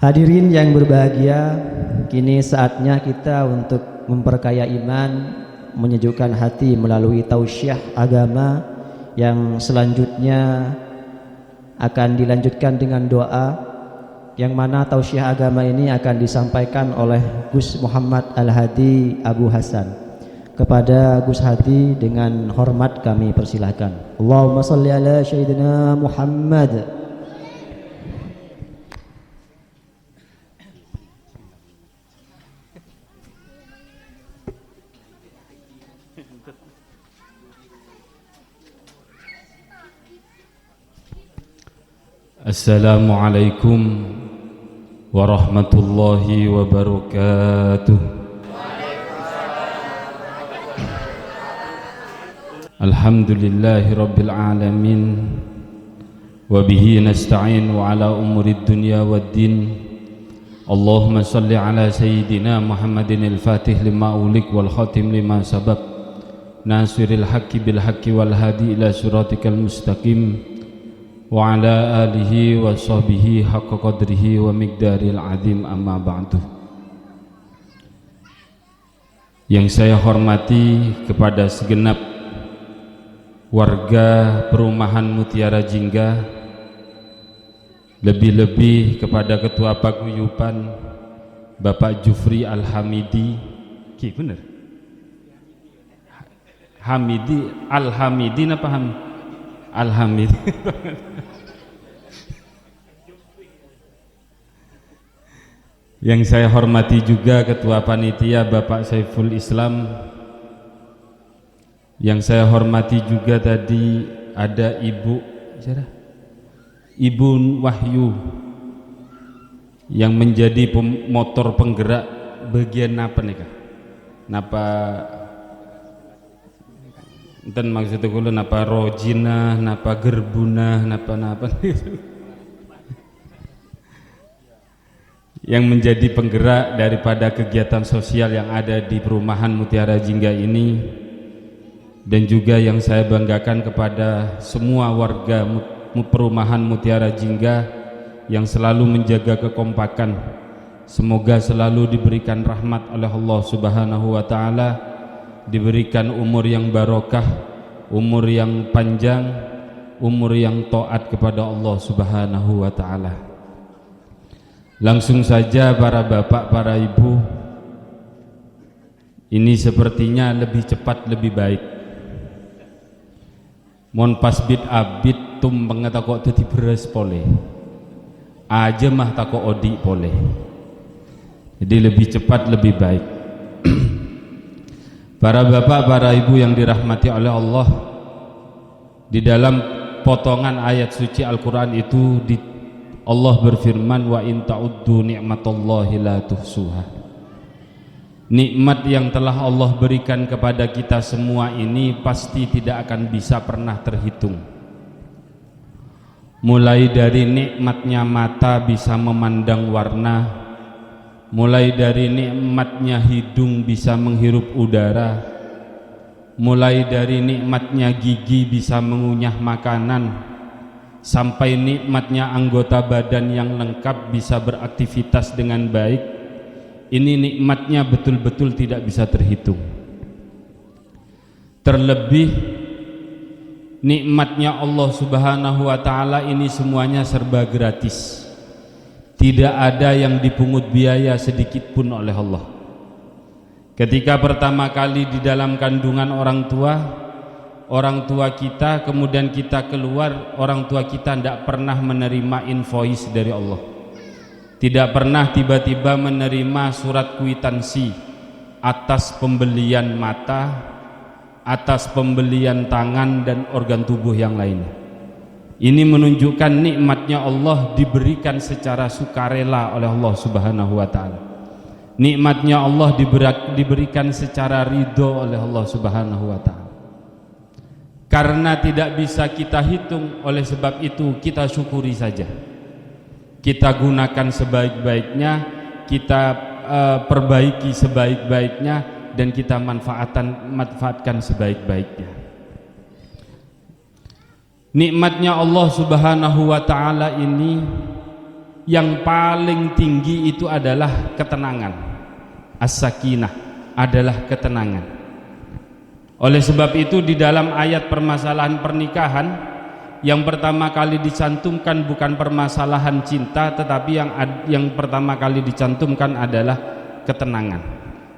Hadirin yang berbahagia, kini saatnya kita untuk memperkaya iman, menyejukkan hati melalui tausiah agama yang selanjutnya akan dilanjutkan dengan doa, yang mana tausiah agama ini akan disampaikan oleh Gus Muhammad Al-Hadi Abu Hasan. Kepada Gus Hadi dengan hormat kami persilahkan. Allahumma salli ala Sayyidina Muhammad. Assalamualaikum warahmatullahi wabarakatuh. Alhamdulillahi rabbil alamin, wabihi nasta'in wa ala umurid dunya waddin. Allahumma salli ala sayyidina Muhammadin al-fatih lima ulik wal khatim lima sabab, nasiril haqqi bil haqqi wal hadi ila siratikal mustaqim, wa ala alihi wa sahbihi haqqa qadrihi wa miqdaril azim, amma ba'du. Yang saya hormati kepada segenap warga perumahan Mutiara Jingga, lebih-lebih kepada Ketua Paguyuban Bapak Jufri Al-Hamidi. Ki bener? Hamidi, Al-Hamidi napa Hamidi? Al-Hamidi. Yang saya hormati juga Ketua Panitia Bapak Saiful Islam. Yang saya hormati juga tadi ada Ibu Wahyu yang menjadi motor penggerak bagian apa nih Kak? Napa enten maksudnya kula napa rojina, napa gerbuna, napa yang menjadi penggerak daripada kegiatan sosial yang ada di perumahan Mutiara Jingga ini. Dan juga yang saya banggakan kepada semua warga perumahan Mutiara Jingga yang selalu menjaga kekompakan. Semoga selalu diberikan rahmat oleh Allah Subhanahu wa Ta'ala, diberikan umur yang barokah, umur yang panjang, umur yang taat kepada Allah Subhanahu wa Ta'ala. Langsung saja para bapak, para ibu, ini sepertinya lebih cepat lebih baik. Mon pas bit abit tumpeng takok dadi beres pole aja mah takok odi pole, jadi lebih cepat lebih baik. Para bapak, para ibu yang dirahmati oleh Allah, di dalam potongan ayat suci Al-Quran itu Allah berfirman, wa in ta'uddu ni'matallahi la tuhsuha. Nikmat yang telah Allah berikan kepada kita semua ini pasti tidak akan bisa pernah terhitung. Mulai dari nikmatnya mata bisa memandang warna, mulai dari nikmatnya hidung bisa menghirup udara, mulai dari nikmatnya gigi bisa mengunyah makanan, sampai nikmatnya anggota badan yang lengkap bisa beraktivitas dengan baik. Ini nikmatnya betul-betul tidak bisa terhitung. Terlebih nikmatnya Allah Subhanahu wa Ta'ala ini semuanya serba gratis. Tidak ada yang dipungut biaya sedikit pun oleh Allah. Ketika pertama kali di dalam kandungan orang tua kita, kemudian kita keluar, orang tua kita tidak pernah menerima invoice dari Allah. Tidak pernah tiba-tiba menerima surat kwitansi atas pembelian mata, atas pembelian tangan dan organ tubuh yang lainnya. Ini menunjukkan nikmatnya Allah diberikan secara sukarela oleh Allah Subhanahu wa Ta'ala. Nikmatnya Allah diberikan secara ridho oleh Allah Subhanahu wa Ta'ala. Karena tidak bisa kita hitung, oleh sebab itu kita syukuri saja. Kita gunakan sebaik-baiknya, kita perbaiki sebaik-baiknya, dan kita manfaatkan sebaik-baiknya. Nikmatnya Allah Subhanahu wa Ta'ala ini yang paling tinggi itu adalah ketenangan. As-sakinah adalah ketenangan. Oleh sebab itu di dalam ayat permasalahan pernikahan yang pertama kali dicantumkan bukan permasalahan cinta, tetapi yang pertama kali dicantumkan adalah ketenangan.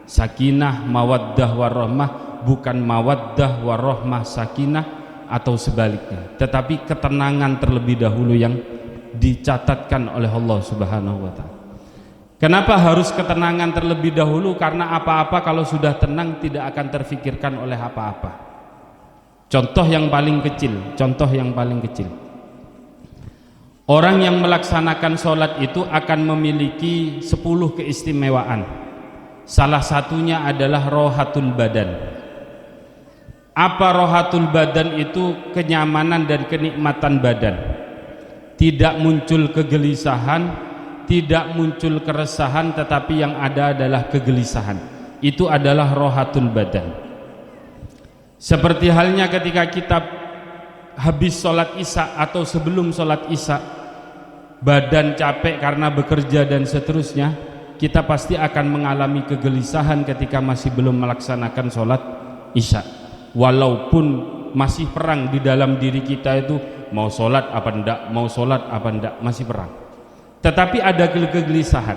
Sakinah, mawaddah, warahmah, bukan mawaddah, warahmah, sakinah atau sebaliknya, tetapi ketenangan terlebih dahulu yang dicatatkan oleh Allah Subhanahu wa Ta'ala. Kenapa harus ketenangan terlebih dahulu? Karena apa-apa kalau sudah tenang tidak akan terfikirkan oleh apa-apa. Contoh yang paling kecil, orang yang melaksanakan sholat itu akan memiliki 10 keistimewaan. Salah satunya adalah rohatul badan. Apa rohatul badan itu? Kenyamanan dan kenikmatan badan. Tidak muncul kegelisahan, tidak muncul keresahan, tetapi yang ada adalah kegelisahan. Itu adalah rohatul badan. Seperti halnya ketika kita habis sholat isya atau sebelum sholat isya, badan capek karena bekerja dan seterusnya, kita pasti akan mengalami kegelisahan ketika masih belum melaksanakan sholat isya. Walaupun masih perang di dalam diri kita itu, mau sholat apa enggak, mau sholat apa enggak, masih perang. Tetapi ada kegelisahan.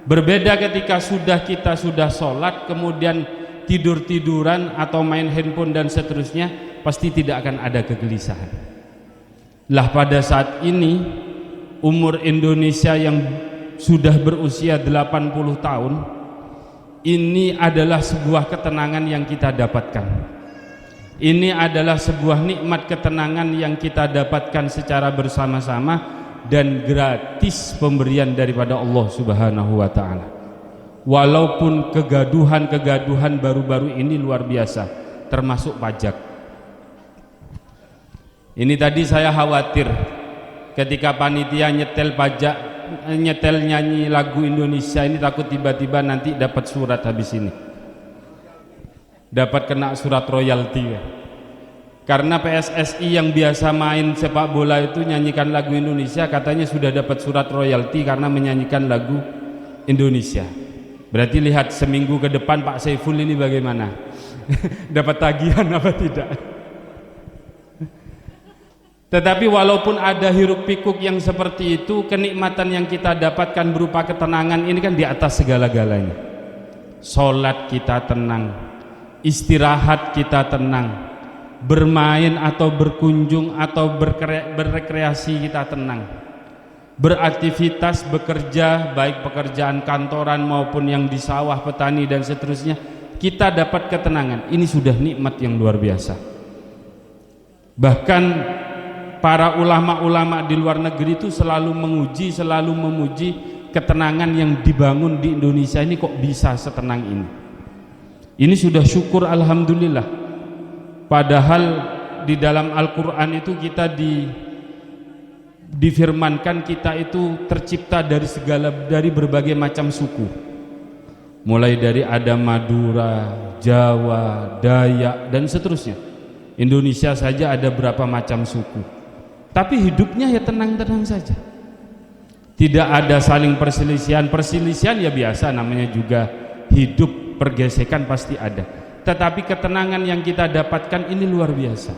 Berbeda ketika kita sudah sholat kemudian tidur-tiduran atau main handphone dan seterusnya, pasti tidak akan ada kegelisahan. Lah pada saat ini umur Indonesia yang sudah berusia 80 tahun ini adalah sebuah ketenangan yang kita dapatkan. Ini adalah sebuah nikmat ketenangan yang kita dapatkan secara bersama-sama dan gratis pemberian daripada Allah Subhanahu wa Ta'ala. Walaupun kegaduhan baru-baru ini luar biasa, termasuk pajak. Ini tadi saya khawatir ketika panitia nyetel pajak, nyetel nyanyi lagu Indonesia ini, takut tiba-tiba nanti dapat surat habis ini, dapat kena surat royalti ya. Karena PSSI yang biasa main sepak bola itu nyanyikan lagu Indonesia, katanya sudah dapat surat royalti karena menyanyikan lagu Indonesia. Berarti lihat seminggu ke depan Pak Saiful ini bagaimana, dapat tagihan apa tidak. Tetapi walaupun ada hiruk pikuk yang seperti itu, kenikmatan yang kita dapatkan berupa ketenangan ini kan di atas segala-galanya. Sholat kita tenang, istirahat kita tenang, bermain atau berkunjung atau berrekreasi kita tenang, beraktivitas bekerja, baik pekerjaan kantoran maupun yang di sawah, petani dan seterusnya, kita dapat ketenangan. Ini sudah nikmat yang luar biasa. Bahkan para ulama-ulama di luar negeri itu selalu memuji ketenangan yang dibangun di Indonesia ini, kok bisa setenang ini. Ini sudah syukur alhamdulillah. Padahal di dalam Al-Quran itu kita difirmankan kita itu tercipta dari berbagai macam suku, mulai dari ada Madura, Jawa, Dayak dan seterusnya. Indonesia saja ada berapa macam suku, tapi hidupnya ya tenang-tenang saja, tidak ada saling perselisihan ya biasa, namanya juga hidup, pergesekan pasti ada. Tetapi ketenangan yang kita dapatkan ini luar biasa.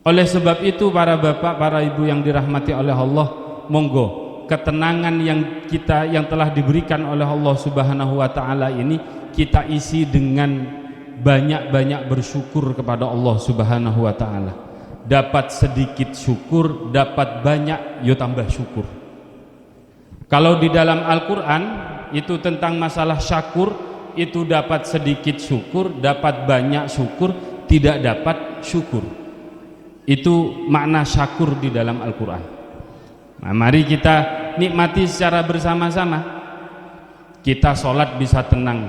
Oleh sebab itu para bapak, para ibu yang dirahmati oleh Allah, monggo ketenangan yang telah diberikan oleh Allah Subhanahu wa Ta'ala ini kita isi dengan banyak-banyak bersyukur kepada Allah Subhanahu wa Ta'ala. Dapat sedikit syukur, dapat banyak, yo tambah syukur. Kalau di dalam Al-Quran itu tentang masalah syakur, itu dapat sedikit syukur, dapat banyak syukur, tidak dapat syukur. Itu makna syakur di dalam Al-Quran. Nah, mari kita nikmati secara bersama-sama. Kita sholat bisa tenang.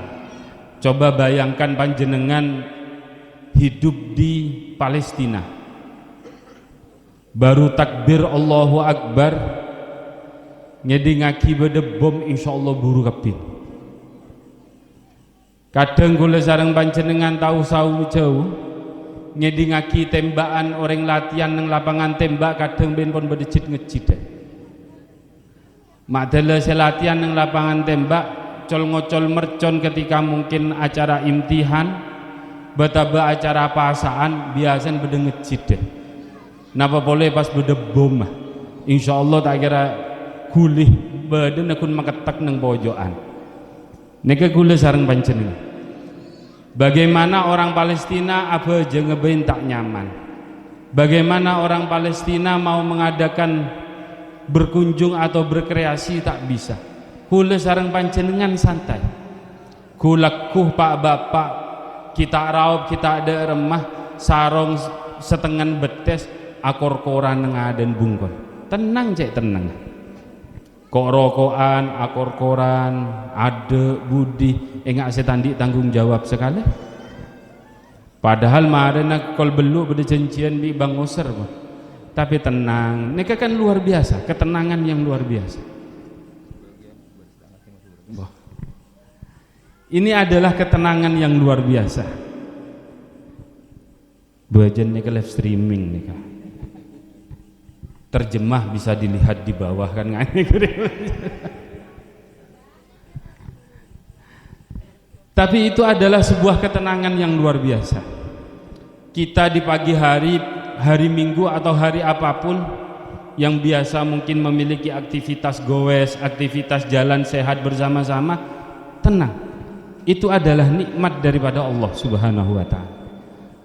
Coba bayangkan panjenengan hidup di Palestina, baru takbir Allahu Akbar ngedingaki bede bom, insyaallah buru kabeh. Kadang kula sareng panjenengan tahu sawu jauh ngedingaki tembakan orang latihan nang lapangan tembak, kadang ben pon bedecit ngejit. Madele selatihan nang lapangan tembak, col ngocol mercon ketika mungkin acara imtihan, betaba acara pasaan biasan bede ngecid deh. Napa boleh pas bede bom, insyaallah tak kira gulih bede nekun maketak nang pojokan. Neke gulih sareng panjenengan. Bagaimana orang Palestina apa aja ngebein tak nyaman. Bagaimana orang Palestina mau mengadakan berkunjung atau berkreasi tak bisa. Kula sareng panjenengan santai. Kulakuh pak bapak kita raup kita ada remah sarong setengah betes akor koran ngaden bungkon. Tenang cek tenang. Kok rokokan akor koran ada budi enggak setandi tanggung jawab sekali. Padahal marena kol beluk beda cencian bi bang oser pun. Tapi tenang, ini kan luar biasa, ketenangan yang luar biasa. Ini adalah ketenangan yang luar biasa. Bajan ini ke live streaming nih kak. Terjemah bisa dilihat di bawah kan Tapi itu adalah sebuah ketenangan yang luar biasa. Kita di pagi hari Minggu atau hari apapun yang biasa mungkin memiliki aktivitas goes, aktivitas jalan sehat bersama-sama, tenang. Itu adalah nikmat daripada Allah Subhanahu wa ta'ala.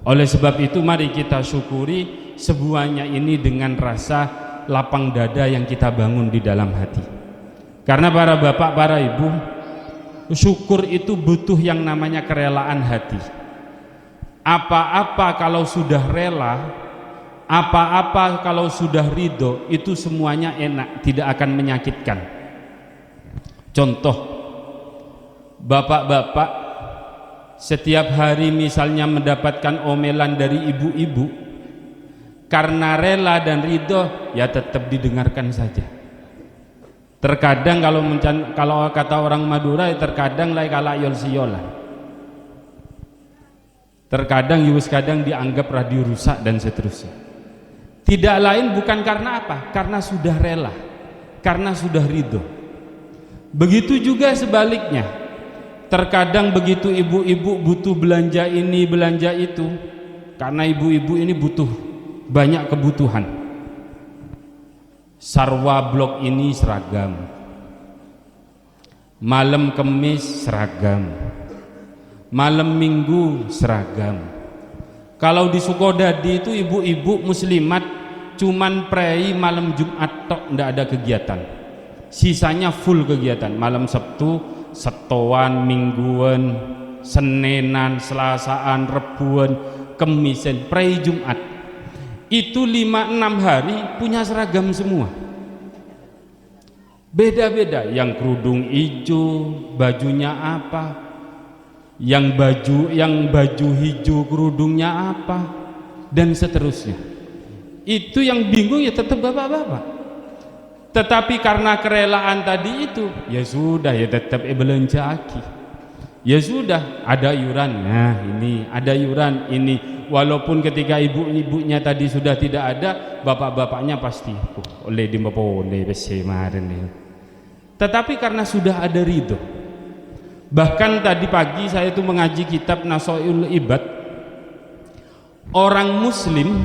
Oleh sebab itu mari kita syukuri semuanya ini dengan rasa lapang dada yang kita bangun di dalam hati. Karena para bapak, para ibu, syukur itu butuh yang namanya kerelaan hati. Apa-apa kalau sudah rela, apa-apa kalau sudah ridho, itu semuanya enak, tidak akan menyakitkan. Contoh, bapak-bapak setiap hari misalnya mendapatkan omelan dari ibu-ibu, karena rela dan ridho, ya tetap didengarkan saja. Terkadang kalau kata orang Madura, terkadang lai kala yol siyola. Terkadang yus kadang dianggap radio rusak dan seterusnya. Tidak lain bukan karena apa? Karena sudah rela, karena sudah ridho. Begitu juga sebaliknya. Terkadang begitu ibu-ibu butuh belanja ini, belanja itu, karena ibu-ibu ini butuh banyak kebutuhan. Sarwa blok ini seragam, malam Kemis seragam, malam Minggu seragam. Kalau di Sukodadi itu ibu-ibu muslimat cuman prei malam Jumat tok, ndak ada kegiatan. Sisanya full kegiatan, malam Sabtu, setoan, mingguan, senenan, selasaan, rebuan, kemisen, prei Jumat. Itu 5-6 hari punya seragam semua. Beda-beda, yang kerudung hijau, bajunya apa, yang baju hijau kerudungnya apa, dan seterusnya. Itu yang bingung ya tetap bapak-bapak. Tetapi karena kerelaan tadi itu, ya sudah ya tetap belanja aki. Ya sudah, ada iuran, nah ini ada iuran ini. Walaupun ketika ibu-ibunya tadi sudah tidak ada, bapak-bapaknya pasti oleh di oleh besemarin. Tetapi karena sudah ada ridho. Bahkan tadi pagi saya itu mengaji kitab Nasoiul Ibad. Orang muslim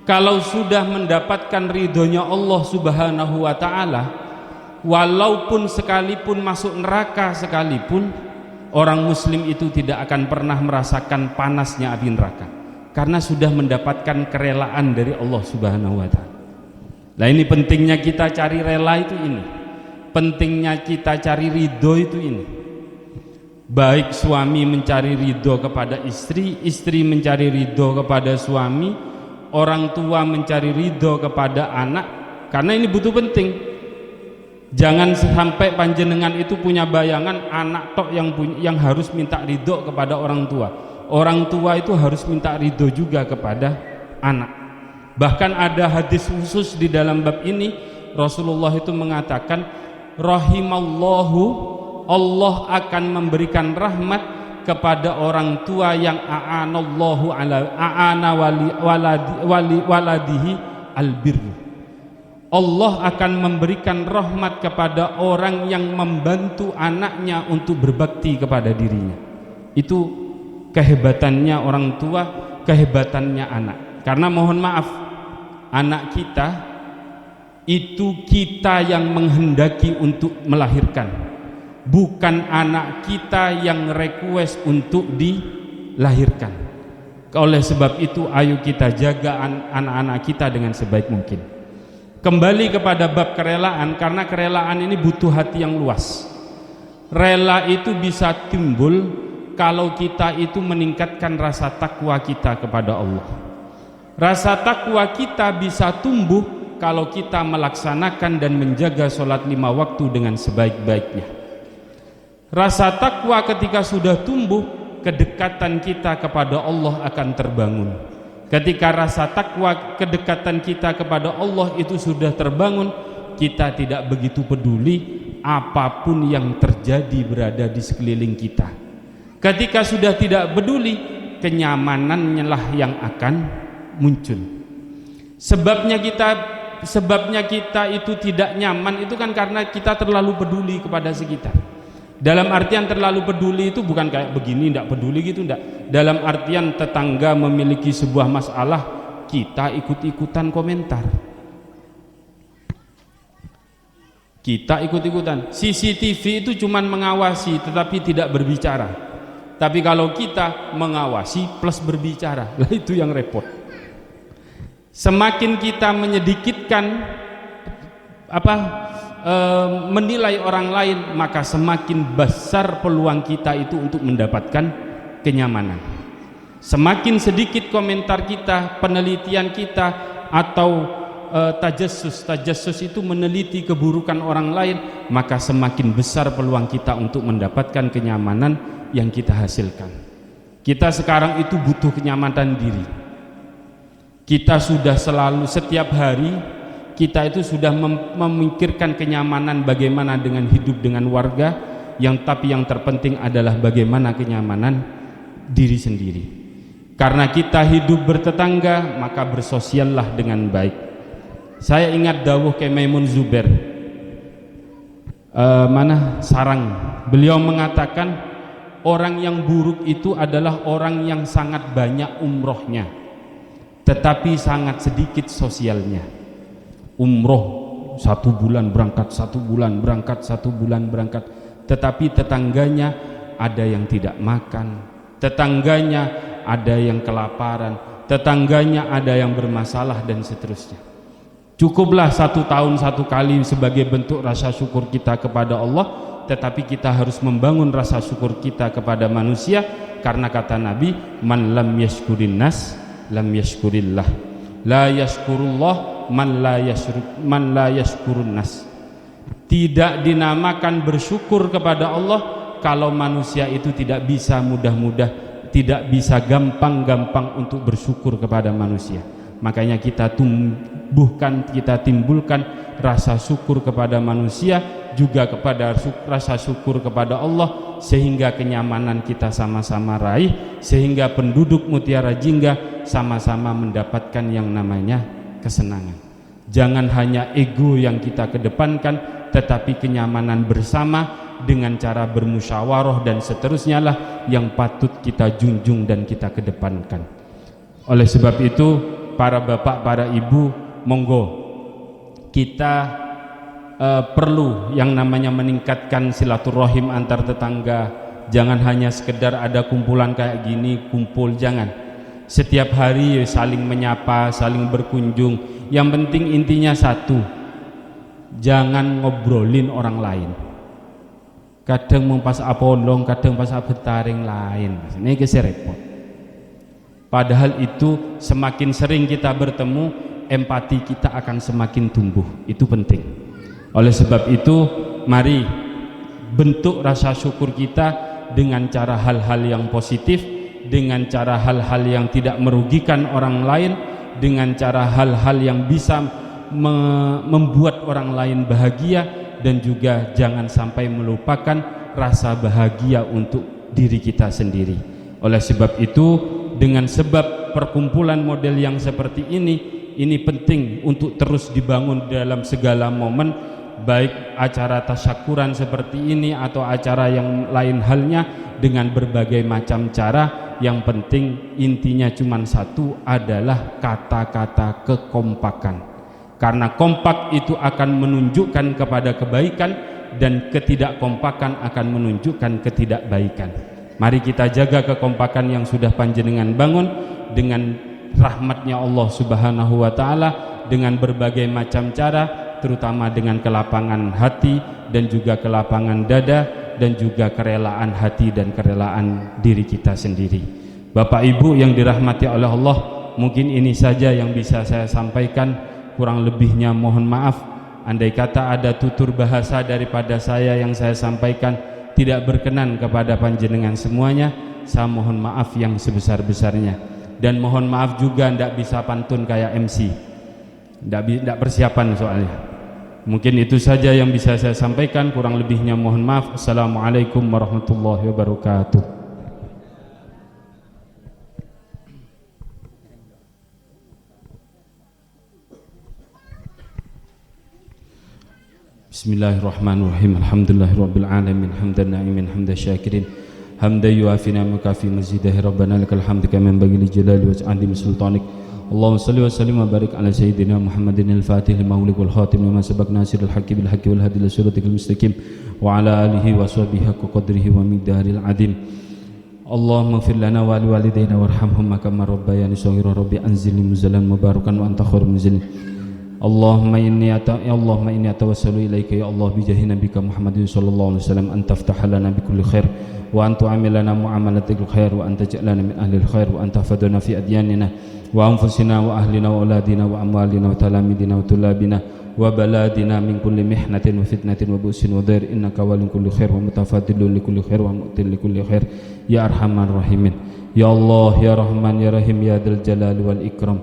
kalau sudah mendapatkan ridhonya Allah Subhanahu wa ta'ala, walaupun sekalipun masuk neraka sekalipun, orang muslim itu tidak akan pernah merasakan panasnya api neraka, karena sudah mendapatkan kerelaan dari Allah Subhanahu wa ta'ala. Nah ini pentingnya kita cari rela itu ini, pentingnya kita cari ridho itu ini. Baik suami mencari ridho kepada istri, istri mencari ridho kepada suami, orang tua mencari ridho kepada anak, karena ini butuh penting. Jangan sampai panjenengan itu punya bayangan anak tok yang harus minta ridho kepada orang tua. Orang tua itu harus minta ridho juga kepada anak. Bahkan ada hadis khusus di dalam bab ini, Rasulullah itu mengatakan, rahimallahu, Allah akan memberikan rahmat kepada orang tua yang a'anallahu ala a'ana waladihi albirru. Allah akan memberikan rahmat kepada orang yang membantu anaknya untuk berbakti kepada dirinya. Itu kehebatannya orang tua, kehebatannya anak. Karena mohon maaf, anak kita itu kita yang menghendaki untuk melahirkan, bukan anak kita yang request untuk dilahirkan. Oleh sebab itu ayo kita jaga anak-anak kita dengan sebaik mungkin. Kembali kepada bab kerelaan, karena kerelaan ini butuh hati yang luas. Rela itu bisa timbul kalau kita itu meningkatkan rasa takwa kita kepada Allah. Rasa takwa kita bisa tumbuh kalau kita melaksanakan dan menjaga sholat 5 waktu dengan sebaik-baiknya. Rasa takwa ketika sudah tumbuh, kedekatan kita kepada Allah akan terbangun. Ketika rasa takwa, kedekatan kita kepada Allah itu sudah terbangun, kita tidak begitu peduli apapun yang terjadi berada di sekeliling kita. Ketika sudah tidak peduli, kenyamanannya lah yang akan muncul. Sebabnya kita itu tidak nyaman itu kan karena kita terlalu peduli kepada sekitar. Dalam artian terlalu peduli itu bukan kayak begini, tidak peduli gitu, tidak. Dalam artian tetangga memiliki sebuah masalah, kita ikut-ikutan komentar, kita ikut-ikutan. CCTV itu cuman mengawasi tetapi tidak berbicara. Tapi kalau kita mengawasi plus berbicara, lah itu yang repot. Semakin kita menyedikitkan menilai orang lain, maka semakin besar peluang kita itu untuk mendapatkan kenyamanan. Semakin sedikit komentar kita, penelitian kita, atau tajassus itu meneliti keburukan orang lain, maka semakin besar peluang kita untuk mendapatkan kenyamanan yang kita hasilkan. Kita sekarang itu butuh kenyamanan diri. Kita sudah selalu setiap hari kita itu sudah memikirkan kenyamanan bagaimana dengan hidup dengan warga, tapi yang terpenting adalah bagaimana kenyamanan diri sendiri. Karena kita hidup bertetangga, maka bersosiallah dengan baik. Saya ingat dawuh Maimun Zubair Sarang. Beliau mengatakan orang yang buruk itu adalah orang yang sangat banyak umrohnya tetapi sangat sedikit sosialnya. Umroh 1 bulan berangkat, 1 bulan berangkat, 1 bulan berangkat, tetapi tetangganya ada yang tidak makan, tetangganya ada yang kelaparan, tetangganya ada yang bermasalah, dan seterusnya. Cukuplah 1 tahun 1 kali sebagai bentuk rasa syukur kita kepada Allah, tetapi kita harus membangun rasa syukur kita kepada manusia, karena kata Nabi, man lam yashkurin nas lam yashkurillah, la yashkurullah man la yashkurun nas. Tidak dinamakan bersyukur kepada Allah kalau manusia itu tidak bisa tidak bisa gampang-gampang untuk bersyukur kepada manusia. Makanya kita timbulkan rasa syukur kepada manusia, juga kepada rasa syukur kepada Allah, sehingga kenyamanan kita sama-sama raih, sehingga penduduk Mutiara Jingga sama-sama mendapatkan yang namanya kesenangan. Jangan hanya ego yang kita kedepankan, tetapi kenyamanan bersama dengan cara bermusyawarah dan seterusnya lah yang patut kita junjung dan kita kedepankan. Oleh sebab itu, para bapak, para ibu, monggo kita perlu yang namanya meningkatkan silaturahim antar tetangga. Jangan hanya sekedar ada kumpulan kayak gini, kumpul, jangan. Setiap hari saling menyapa, saling berkunjung. Yang penting intinya satu, jangan ngobrolin orang lain. Kadang mau pas apolong, kadang pas abetaring lain. Ini repot. Padahal itu semakin sering kita bertemu, empati kita akan semakin tumbuh. Itu penting. Oleh sebab itu, mari bentuk rasa syukur kita dengan cara hal-hal yang positif, dengan cara hal-hal yang tidak merugikan orang lain, dengan cara hal-hal yang bisa membuat orang lain bahagia, dan juga jangan sampai melupakan rasa bahagia untuk diri kita sendiri. Oleh sebab itu, dengan sebab perkumpulan model yang seperti ini ini penting untuk terus dibangun dalam segala momen, baik acara tasyakuran seperti ini atau acara yang lain halnya, dengan berbagai macam cara. Yang penting intinya cuma satu, adalah kata-kata kekompakan, karena kompak itu akan menunjukkan kepada kebaikan dan ketidakkompakan akan menunjukkan ketidakbaikan. Mari kita jaga kekompakan yang sudah panjenengan bangun dengan rahmatnya Allah Subhanahu wa Ta'ala, dengan berbagai macam cara, terutama dengan kelapangan hati dan juga kelapangan dada dan juga kerelaan hati dan kerelaan diri kita sendiri. Bapak Ibu yang dirahmati oleh Allah, mungkin ini saja yang bisa saya sampaikan, kurang lebihnya mohon maaf. Andai kata ada tutur bahasa daripada saya yang saya sampaikan tidak berkenan kepada panjenengan semuanya, saya mohon maaf yang sebesar-besarnya. Dan mohon maaf juga tidak bisa pantun kayak MC, tidak persiapan soalnya. Mungkin itu saja yang bisa saya sampaikan, kurang lebihnya mohon maaf. Assalamualaikum warahmatullahi wabarakatuh. Bismillahirrahmanirrahim. Alhamdulillahirabbil alamin, hamdan na'imin, hamdan syakirin, hamdan yuafina mukafi mazidah. Rabbana lakal hamdu kama yanbaghi li jalali wa 'azimi sultanik. Allahumma shalli wa sallim wa barik ala sayyidina Muhammadin al-Fatih lima ughliq wal khatim lima sabaq nasiril haqqi bil haqqi wal hadi ila siratikal mustaqim wa ala alihi wa sahbihi haqqa qadrihi wa miqdaril 'azim. Allahumma ighfir lana wa li walidayna warhamhum kama rabbayani shaghira. Rabbi anzilni muzallan mubarakan wa anta khairul munzilin. Allahumma inni atawassalu ilaika ya Allah bijahi nabika Muhammadin sallallahu alaihi wasallam an taftaha lana bi kulli khair wa an tu'amilana mu'amalatil khair wa an taj'alana min ahlil khair wa an tahfadhana fi adyanina wa anfusina wa ahlina wa auladina wa amwalina wa talamidina wa tulabina wa baladina min kulli mihnatin wa fitnatin wa bu'sin wa dhair innaka waliyyu kulli khair wa mutafadilun li kulli khair wa mu'til li kulli khair ya arhamar rahimin. Ya Allah ya Rahman ya Rahim ya Dzal Jalali wal Ikram,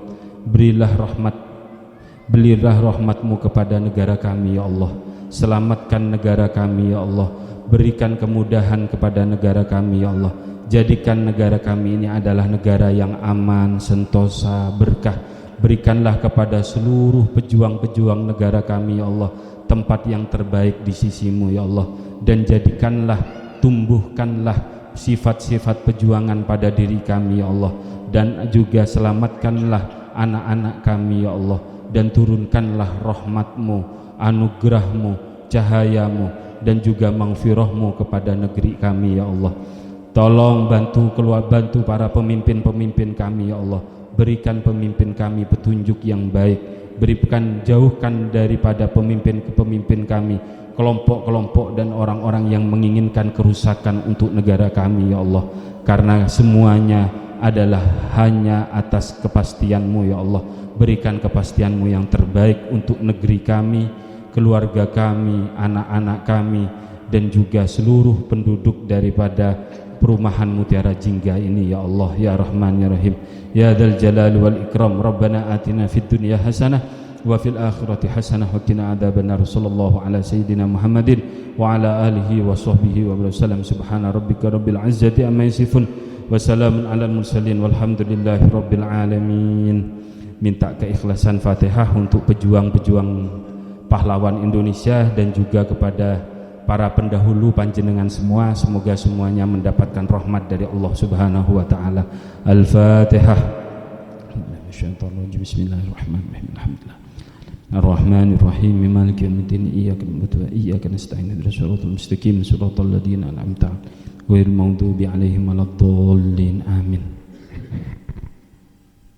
berilah rahmatmu kepada negara kami ya Allah, selamatkan negara kami ya Allah, berikan kemudahan kepada negara kami ya Allah, jadikan negara kami ini adalah negara yang aman, sentosa, berkah. Berikanlah kepada seluruh pejuang-pejuang negara kami ya Allah tempat yang terbaik di sisimu ya Allah, dan jadikanlah, tumbuhkanlah sifat-sifat perjuangan pada diri kami ya Allah, dan juga selamatkanlah anak-anak kami ya Allah, dan turunkanlah rahmatmu, anugerahmu, cahayamu, dan juga maghfirahmu kepada negeri kami ya Allah. Tolong bantu para pemimpin-pemimpin kami ya Allah, berikan pemimpin kami petunjuk yang baik, jauhkan daripada pemimpin kami kelompok-kelompok dan orang-orang yang menginginkan kerusakan untuk negara kami ya Allah, karena semuanya adalah hanya atas kepastianmu ya Allah. Berikan kepastianmu yang terbaik untuk negeri kami, keluarga kami, anak-anak kami, dan juga seluruh penduduk daripada perumahan Mutiara Jingga ini ya Allah ya Rahman ya Rahim ya Dzal Jalali wal Ikram. Rabbana atina fid dunya hasanah wa fil akhirati hasanah wa qina adzabannar. Sallallahu ala sayyidina Muhammadin wa ala alihi wa sahbihi wa sallam. Subhana rabbika rabbil izzati amma yasifun wa salamun alal mursalin walhamdulillahi rabbil alamin. Minta keikhlasan Fatihah untuk pejuang-pejuang pahlawan Indonesia dan juga kepada para pendahulu panjenengan semua. Semoga semuanya mendapatkan rahmat dari Allah Subhanahu wa Ta'ala. Al-Fatihah. Bismillahirrahmanirrahim. Alhamdulillah Ar-Rahmanirrahim Maliki yaumiddin iyyaka na'budu wa iyyaka nasta'in ihdinas siratal mustaqim siratal ladzina an'amta 'alaihim ghairil maghdubi 'alaihim waladdallin.